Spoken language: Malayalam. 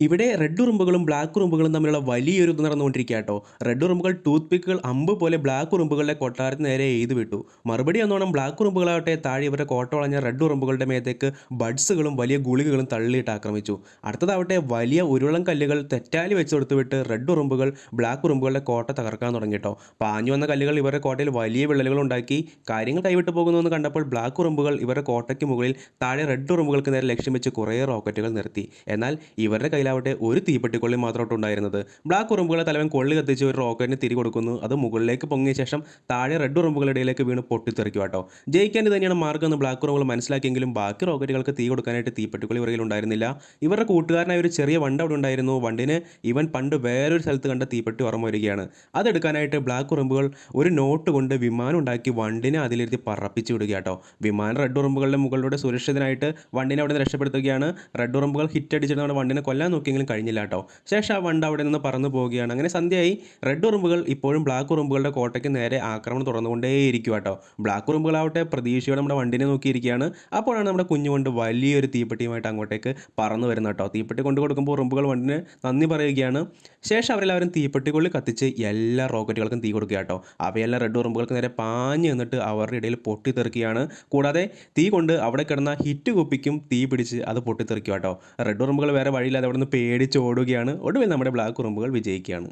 ഇവിടെ റെഡ് ഉറുമ്പുകളും ബ്ലാക്ക് ഉറുമ്പുകളും തമ്മിലുള്ള വലിയൊരു ഇത് നടന്നുകൊണ്ടിരിക്കുക കേട്ടോ. റെഡ് ഉറുമ്പുകൾ ടൂത്ത് പിക്കുകൾ അമ്പ് പോലെ ബ്ലാക്ക് ഉറുമ്പുകളുടെ കൊട്ടാരത്തിന് നേരെ എയ്ത് വിട്ടു. മറുപടി എന്നോണം ബ്ലാക്ക് ഉറുമ്പുകളാവട്ടെ താഴെ ഇവരുടെ കോട്ട വളഞ്ഞ റെഡ് ഉറുമ്പുകളുടെ മേത്തേക്ക് ബഡ്സുകളും വലിയ ഗുളികകളും തള്ളിയിട്ട് ആക്രമിച്ചു. അടുത്തതാവട്ടെ വലിയ ഉരുളം കല്ലുകൾ തെറ്റാലി വെച്ച് കൊടുത്തുവിട്ട് റെഡ് ഉറുമ്പുകൾ ബ്ലാക്ക് ഉറുമ്പുകളുടെ കോട്ട തകർക്കാൻ തുടങ്ങി കേട്ടോ. പാഞ്ഞു വന്ന കല്ലുകൾ ഇവരുടെ കോട്ടയിൽ വലിയ വിള്ളലുകൾ ഉണ്ടാക്കി. കാര്യങ്ങൾ കൈവിട്ട് പോകുന്നു എന്ന് കണ്ടപ്പോൾ ബ്ലാക്ക് ഉറുമ്പുകൾ ഇവരുടെ കോട്ടയ്ക്ക് മുകളിൽ താഴെ റെഡ് ഉറുമ്പുകൾക്ക് നേരെ ലക്ഷ്യം വെച്ച് കുറേ റോക്കറ്റുകൾ നിർത്തി. എന്നാൽ ഇവരുടെ കയ്യിലാവട്ടെ ഒരു തീപ്പെട്ടിക്കൊള്ളി മാത്രമായിട്ട് ഉണ്ടായിരുന്നത്. ബ്ലാക്ക് ഉറുമ്പുകളെ തലവൻ കൊള്ളി കത്തിച്ച് ഒരു റോക്കറ്റിന് തിരി കൊടുക്കുന്നു. അത് മുകളിലേക്ക് പൊങ്ങിയ ശേഷം താഴെ റെഡ് ഉറുമ്പുകളുടെ ഇടയിലേക്ക് വീണ് പൊട്ടിത്തെറിക്കും കേട്ടോ. ജയിക്കാൻ തന്നെയാണ് മാർഗ്ഗം എന്ന് ബ്ലാക്ക് ഉറുമ്പുകൾ മനസ്സിലാക്കിയെങ്കിലും ബാക്കി റോക്കറ്റുകൾക്ക് തീ കൊടുക്കാനായിട്ട് തീപ്പെട്ടിക്കൊള്ളി പുറകിൽ ഉണ്ടായിരുന്നില്ല. ഇവരുടെ കൂട്ടുകാരനായ ഒരു ചെറിയ വണ്ട് അവിടെ ഉണ്ടായിരുന്നു. വണ്ടിന് ഇവൻ പണ്ട് വേറൊരു സ്ഥലത്ത് കണ്ട തീപ്പെട്ടി ഓർമ്മ വരികയാണ്. അതെടുക്കാനായിട്ട് ബ്ലാക്ക് ഉറുമ്പുകൾ ഒരു നോട്ട് കൊണ്ട് വിമാനം ഉണ്ടാക്കി വണ്ടിനെ അതിലിരുത്തി പറപ്പിച്ച് വിടുക കേട്ടോ. വിമാനം റെഡ് ഉറുമ്പുകളുടെ മുകളിലൂടെ സുരക്ഷിതനായിട്ട് വണ്ടിനെ അവിടെ നിന്ന് രക്ഷപ്പെടുത്തുകയാണ്. റെഡ് ഉറുമ്പുകൾ ഹിറ്റ് അടിച്ചിട്ട് നമ്മുടെ വണ്ടിനെ കൊല്ലാൻ നോക്കിയെങ്കിലും കഴിഞ്ഞില്ല കേട്ടോ. ശേഷം ആ വണ്ട് അവിടെ നിന്ന് പറന്നു പോവുകയാണ്. അങ്ങനെ സന്ധ്യയായി. റെഡ് ഉറുമ്പുകൾ ഇപ്പോഴും ബ്ലാക്ക് ഉറുമ്പുകളുടെ കോട്ടയ്ക്ക് നേരെ ആക്രമണം തുടർന്നുകൊണ്ടേയിരിക്കും കേട്ടോ. ബ്ലാക്ക് ഉറുമ്പുകളാവട്ടെ പ്രതീക്ഷയോടെ നമ്മുടെ വണ്ടിനെ നോക്കിയിരിക്കുകയാണ്. അപ്പോഴാണ് നമ്മുടെ കുഞ്ഞുകൊണ്ട് വലിയൊരു തീപ്പെട്ടിയുമായിട്ട് അങ്ങോട്ടേക്ക് പറന്നു വരുന്നത് കേട്ടോ. തീപ്പെട്ടി കൊണ്ടു കൊടുക്കുമ്പോൾ ഉറുമ്പുകൾ വണ്ടിന് നന്ദി പറയുകയാണ്. ശേഷം അവരെല്ലാവരും തീപ്പെട്ടിക്കുള്ളിൽ കത്തിച്ച് എല്ലാ റോക്കറ്റുകൾക്കും തീ കൊടുക്കുക കേട്ടോ. അവയെല്ലാം റെഡ് ഉറുമ്പുകൾക്ക് നേരെ പാഞ്ഞ് നിന്നിട്ട് അവരുടെ ഇടയിൽ പൊട്ടിത്തെറിക്കുകയാണ്. കൂടാതെ തീ കൊണ്ട് അവിടെ കിടന്ന ഹിറ്റ് കുപ്പിക്കും തീ പിടിച്ച് അത് പൊട്ടിത്തെറിക്കുക കേട്ടോ. റെഡ് ഉറുമ്പുകൾ വേറെ വഴിയില്ലാതെ അവിടെ നിന്ന് പേടിച്ച് ഓടുകയാണ്. ഒടുവിൽ നമ്മുടെ ബ്ലാക്ക് ഉറുമ്പുകൾ വിജയിക്കുകയാണ്.